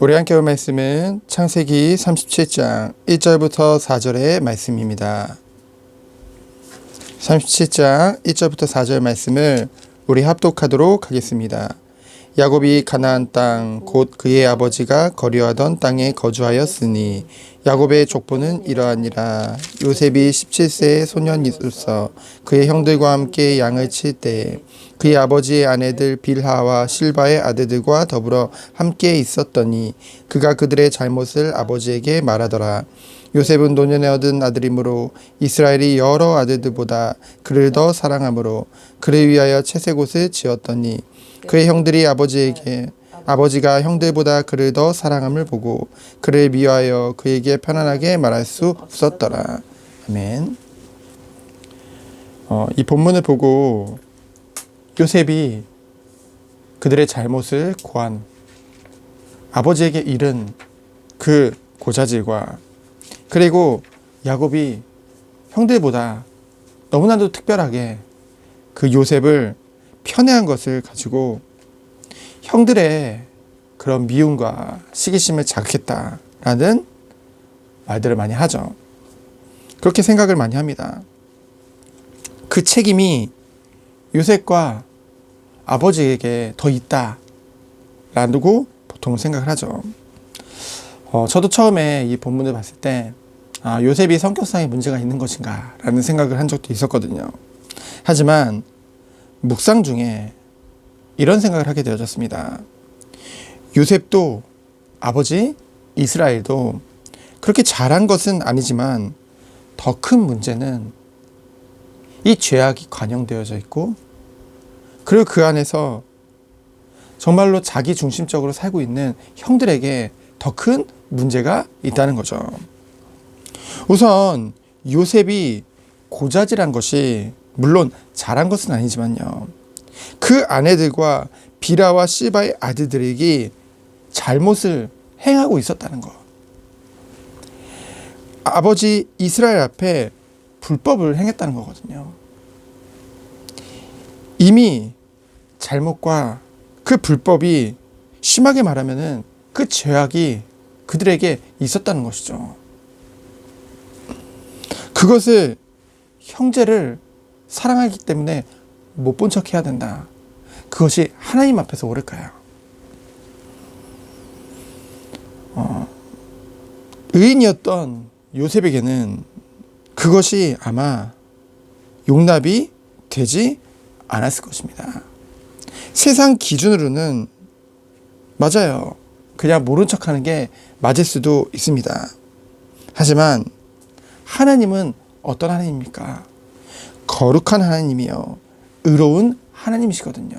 우리 함께 볼 말씀은 창세기 37장 1절부터 4절의 말씀입니다. 37장 1절부터 4절 말씀을 우리 합독하도록 하겠습니다. 야곱이 가나안 땅 곧 그의 아버지가 거류하던 땅에 거주하였으니 야곱의 족보는 이러하니라. 요셉이 17세의 소년이로서 그의 형들과 함께 양을 칠 때에 그의 아버지의 아내들 빌하와 실바의 아들들과 더불어 함께 있었더니 그가 그들의 잘못을 아버지에게 말하더라. 요셉은 노년에 얻은 아들이므로 이스라엘이 여러 아들들보다 그를 더 사랑하므로 그를 위하여 채색옷을 지었더니 그의 형들이 아버지가 형들보다 그를 더 사랑함을 보고 그를 미워하여 그에게 편안하게 말할 수 없었더라. 아멘. 이 본문을 보고 요셉이 그들의 잘못을 고한 아버지에게 이른 그 고자질과 그리고 야곱이 형들보다 너무나도 특별하게 그 요셉을 편애한 것을 가지고 형들의 그런 미움과 시기심을 자극했다라는 말들을 많이 하죠. 그렇게 생각을 많이 합니다. 그 책임이 요셉과 아버지에게 더 있다라고 보통 생각을 하죠. 저도 처음에 이 본문을 봤을 때 요셉이 성격상의 문제가 있는 것인가 라는 생각을 한 적도 있었거든요. 하지만 묵상 중에 이런 생각을 하게 되어졌습니다. 요셉도 아버지 이스라엘도 그렇게 잘한 것은 아니지만 더 큰 문제는 이 죄악이 관영되어져 있고 그리고 그 안에서 정말로 자기 중심적으로 살고 있는 형들에게 더 큰 문제가 있다는 거죠. 우선 요셉이 고자질한 것이 물론 잘한 것은 아니지만요. 그 아내들과 비라와 실바의 아들들에게 잘못을 행하고 있었다는 것. 아버지 이스라엘 앞에 불법을 행했다는 거거든요. 이미 잘못과 그 불법이 심하게 말하면은 그 죄악이 그들에게 있었다는 것이죠. 그것을 형제를 사랑하기 때문에 못 본 척 해야 된다. 그것이 하나님 앞에서 옳을까요? 의인이었던 요셉에게는 그것이 아마 용납이 되지 않았을 것입니다. 세상 기준으로는 맞아요. 그냥 모른 척하는 게 맞을 수도 있습니다. 하지만 하나님은 어떤 하나님입니까? 거룩한 하나님이요 의로운 하나님이시거든요.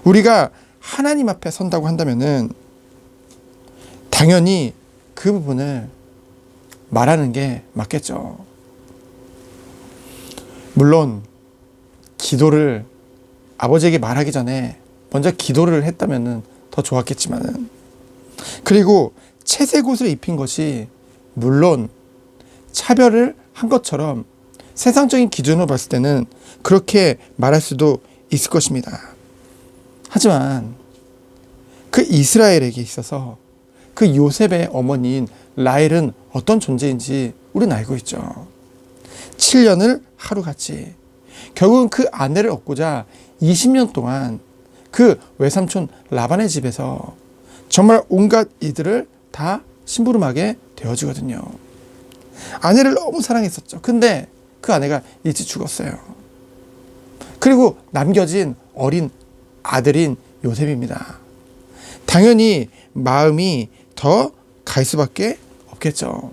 우리가 하나님 앞에 선다고 한다면은 당연히 그 부분을 말하는 게 맞겠죠. 물론 기도를 아버지에게 말하기 전에 먼저 기도를 했다면은 더 좋았겠지만은 그리고 채색옷을 입힌 것이 물론 차별을 한 것처럼 세상적인 기준으로 봤을 때는 그렇게 말할 수도 있을 것입니다. 하지만 그 이스라엘에게 있어서 그 요셉의 어머니인 라헬은 어떤 존재인지 우리는 알고 있죠. 7년을 하루같이 결국은 그 아내를 얻고자 20년 동안 그 외삼촌 라반의 집에서 정말 온갖 이들을 다 심부름하게 되어지거든요. 아내를 너무 사랑했었죠. 근데 그 아내가 일찍 죽었어요. 그리고 남겨진 어린 아들인 요셉입니다. 당연히 마음이 더 갈 수밖에 없겠죠.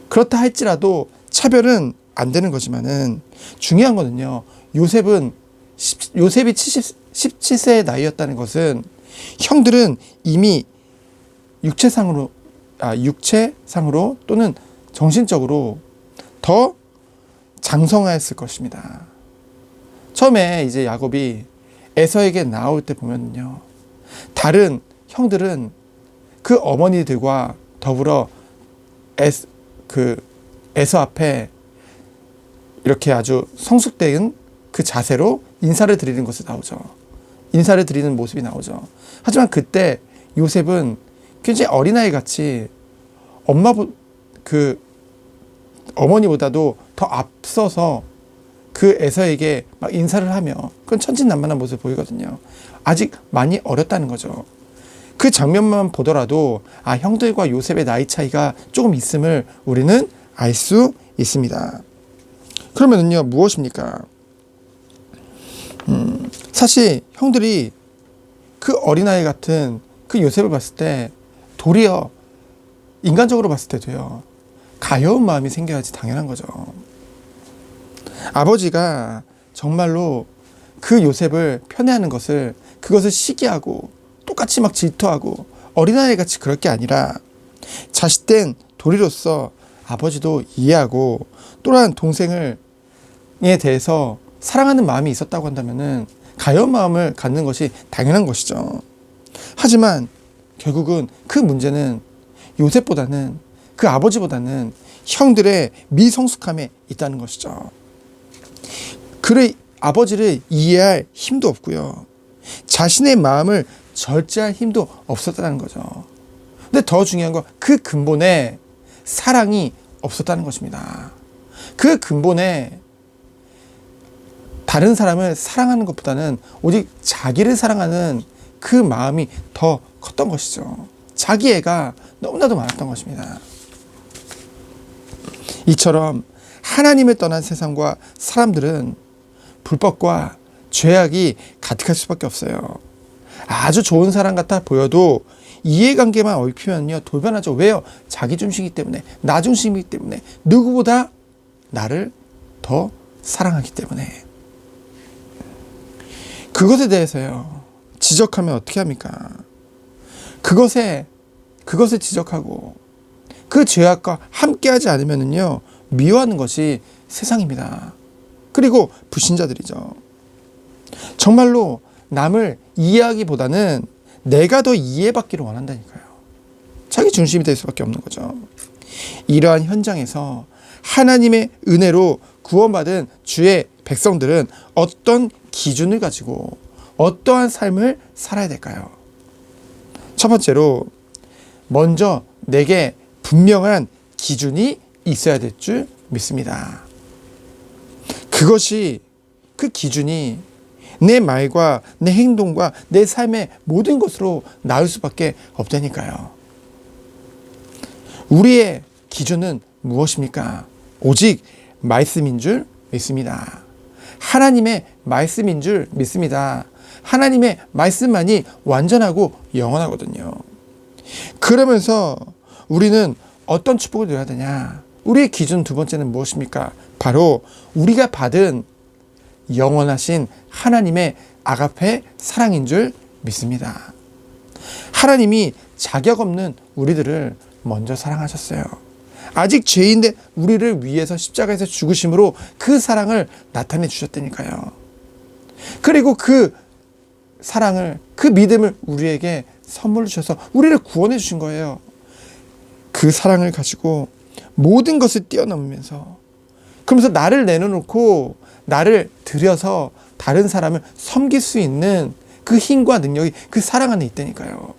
그렇다 할지라도 차별은 안 되는 거지만은 중요한 거는요. 요셉이 17세의 나이였다는 것은 형들은 이미 육체상으로 또는 정신적으로 더 장성하였을 것입니다. 처음에 이제 야곱이 에서에게 나올 때 보면요. 다른 형들은 그 어머니들과 더불어 에서 앞에 이렇게 아주 성숙된 그 자세로 인사를 드리는 것이 나오죠. 인사를 드리는 모습이 나오죠. 하지만 그때 요셉은 굉장히 어린아이 같이 어머니보다도 더 앞서서 그 에서에게 막 인사를 하며 그런 천진난만한 모습을 보이거든요. 아직 많이 어렸다는 거죠. 그 장면만 보더라도 형들과 요셉의 나이 차이가 조금 있음을 우리는 알 수 있습니다. 그러면은요, 무엇입니까? 사실 형들이 그 어린아이 같은 그 요셉을 봤을 때 도리어 인간적으로 봤을 때도요, 가여운 마음이 생겨야지 당연한 거죠. 아버지가 정말로 그 요셉을 편애하는 그것을 시기하고 똑같이 막 질투하고 어린아이 같이 그럴 게 아니라 자식된 도리로서 아버지도 이해하고 또한 동생에 대해서 사랑하는 마음이 있었다고 한다면은 가여운 마음을 갖는 것이 당연한 것이죠. 하지만 결국은 그 문제는 요셉보다는 그 아버지보다는 형들의 미성숙함에 있다는 것이죠. 그의 아버지를 이해할 힘도 없고요. 자신의 마음을 절제할 힘도 없었다는 거죠. 근데 더 중요한 건 그 근본에 사랑이 없었다는 것입니다. 그 근본에 다른 사람을 사랑하는 것보다는 오직 자기를 사랑하는 그 마음이 더 컸던 것이죠. 자기애가 너무나도 많았던 것입니다. 이처럼 하나님을 떠난 세상과 사람들은 불법과 죄악이 가득할 수밖에 없어요. 아주 좋은 사람 같아 보여도 이해관계만 얽히면요, 돌변하죠. 왜요? 자기중심이기 때문에, 나중심이기 때문에, 누구보다 나를 더 사랑하기 때문에. 그것에 대해서요, 지적하면 어떻게 합니까? 그것을 지적하고 그 죄악과 함께하지 않으면요, 미워하는 것이 세상입니다. 그리고 불신자들이죠. 정말로 남을 이해하기보다는 내가 더 이해받기를 원한다니까요. 자기 중심이 될 수밖에 없는 거죠. 이러한 현장에서 하나님의 은혜로 구원받은 주의 백성들은 어떤 기준을 가지고 어떠한 삶을 살아야 될까요? 첫 번째로 먼저 내게 분명한 기준이 있어야 될 줄 믿습니다. 그 기준이 내 말과 내 행동과 내 삶의 모든 것으로 나올 수밖에 없다니까요. 우리의 기준은 무엇입니까? 오직 말씀인 줄 믿습니다. 하나님의 말씀인 줄 믿습니다. 하나님의 말씀만이 완전하고 영원하거든요. 그러면서 우리는 어떤 축복을 누려야 되냐? 우리의 기준 두 번째는 무엇입니까? 바로 우리가 받은 영원하신 하나님의 아가페 사랑인 줄 믿습니다. 하나님이 자격 없는 우리들을 먼저 사랑하셨어요. 아직 죄인된 우리를 위해서 십자가에서 죽으심으로 그 사랑을 나타내 주셨다니까요. 그리고 그 사랑을, 그 믿음을 우리에게 선물로 주셔서 우리를 구원해 주신 거예요. 그 사랑을 가지고 모든 것을 뛰어넘으면서, 그러면서 나를 내려놓고 나를 들여서 다른 사람을 섬길 수 있는 그 힘과 능력이 그 사랑 안에 있다니까요.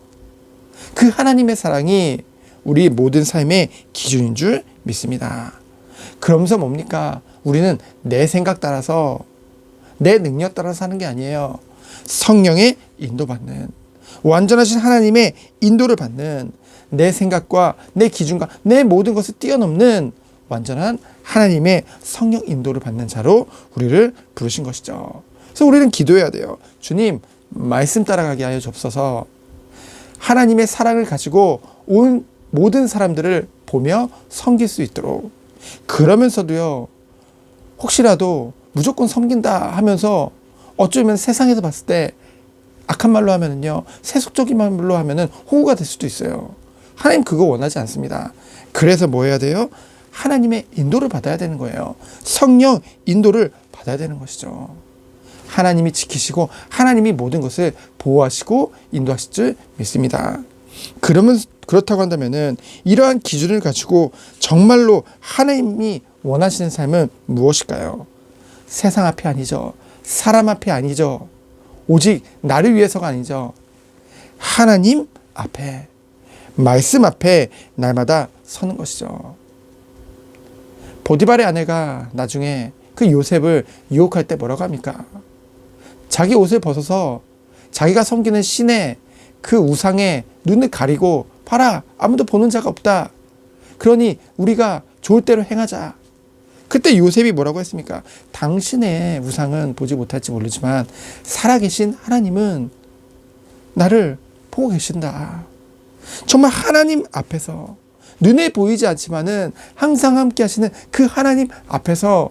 그 하나님의 사랑이 우리 모든 삶의 기준인 줄 믿습니다. 그러면서 뭡니까? 우리는 내 생각 따라서, 내 능력 따라서 사는 게 아니에요. 성령의 인도받는, 완전하신 하나님의 인도를 받는, 내 생각과 내 기준과 내 모든 것을 뛰어넘는 완전한 하나님의 성령 인도를 받는 자로 우리를 부르신 것이죠. 그래서 우리는 기도해야 돼요. 주님, 말씀 따라가게 하여 주옵소서. 하나님의 사랑을 가지고 온 모든 사람들을 보며 섬길 수 있도록. 그러면서도요, 혹시라도 무조건 섬긴다 하면서 어쩌면 세상에서 봤을 때 악한 말로 하면은요, 세속적인 말로 하면은 호구가 될 수도 있어요. 하나님 그거 원하지 않습니다. 그래서 뭐 해야 돼요? 하나님의 인도를 받아야 되는 거예요. 성령 인도를 받아야 되는 것이죠. 하나님이 지키시고 하나님이 모든 것을 보호하시고 인도하실 줄 믿습니다. 그렇다고 한다면은 이러한 기준을 가지고 정말로 하나님이 원하시는 삶은 무엇일까요? 세상 앞이 아니죠. 사람 앞이 아니죠. 오직 나를 위해서가 아니죠. 하나님 앞에, 말씀 앞에 날마다 서는 것이죠. 보디발의 아내가 나중에 그 요셉을 유혹할 때 뭐라고 합니까? 자기 옷을 벗어서 자기가 섬기는 신의 그 우상에 눈을 가리고 봐라, 아무도 보는 자가 없다. 그러니 우리가 좋을 대로 행하자. 그때 요셉이 뭐라고 했습니까? 당신의 우상은 보지 못할지 모르지만 살아계신 하나님은 나를 보고 계신다. 정말 하나님 앞에서, 눈에 보이지 않지만은 항상 함께 하시는 그 하나님 앞에서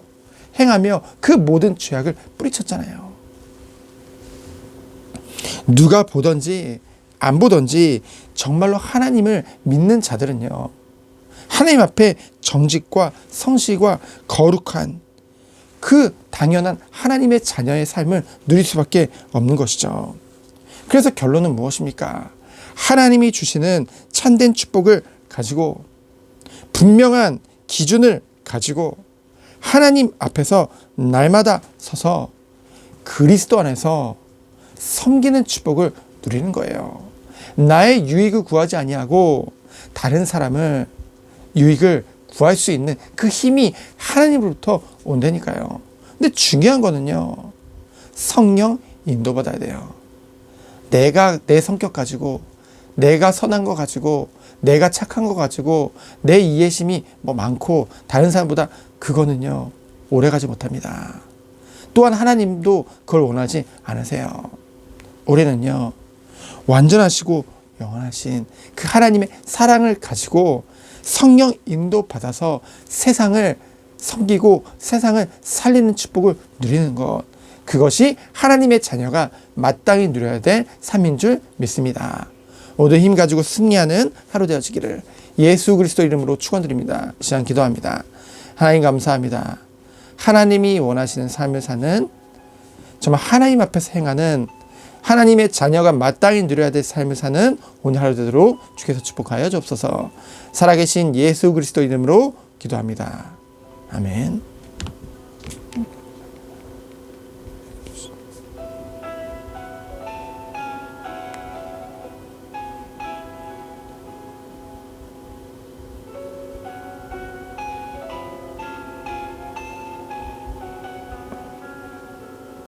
행하며 그 모든 죄악을 뿌리쳤잖아요. 누가 보든지 안 보든지 정말로 하나님을 믿는 자들은요, 하나님 앞에 정직과 성실과 거룩한 그 당연한 하나님의 자녀의 삶을 누릴 수밖에 없는 것이죠. 그래서 결론은 무엇입니까? 하나님이 주시는 참된 축복을 가지고, 분명한 기준을 가지고 하나님 앞에서 날마다 서서 그리스도 안에서 섬기는 축복을 누리는 거예요. 나의 유익을 구하지 아니하고 다른 사람을 유익을 구할 수 있는 그 힘이 하나님으로부터 온다니까요. 근데 중요한 거는요, 성령 인도받아야 돼요. 내가 내 성격 가지고, 내가 선한 거 가지고, 내가 착한 거 가지고, 내 이해심이 뭐 많고 다른 사람보다, 그거는요 오래가지 못합니다. 또한 하나님도 그걸 원하지 않으세요. 올해는요 완전하시고 영원하신 그 하나님의 사랑을 가지고 성령 인도 받아서 세상을 섬기고 세상을 살리는 축복을 누리는 것, 그것이 하나님의 자녀가 마땅히 누려야 될 삶인 줄 믿습니다. 모두 힘 가지고 승리하는 하루 되어지기를 예수 그리스도 이름으로 축원드립니다. 이 시간 기도합니다. 하나님 감사합니다. 하나님이 원하시는 삶을 사는, 정말 하나님 앞에서 행하는 하나님의 자녀가 마땅히 누려야 될 삶을 사는 오늘 하루 되도록 주께서 축복하여 주옵소서. 살아계신 예수 그리스도 이름으로 기도합니다. 아멘.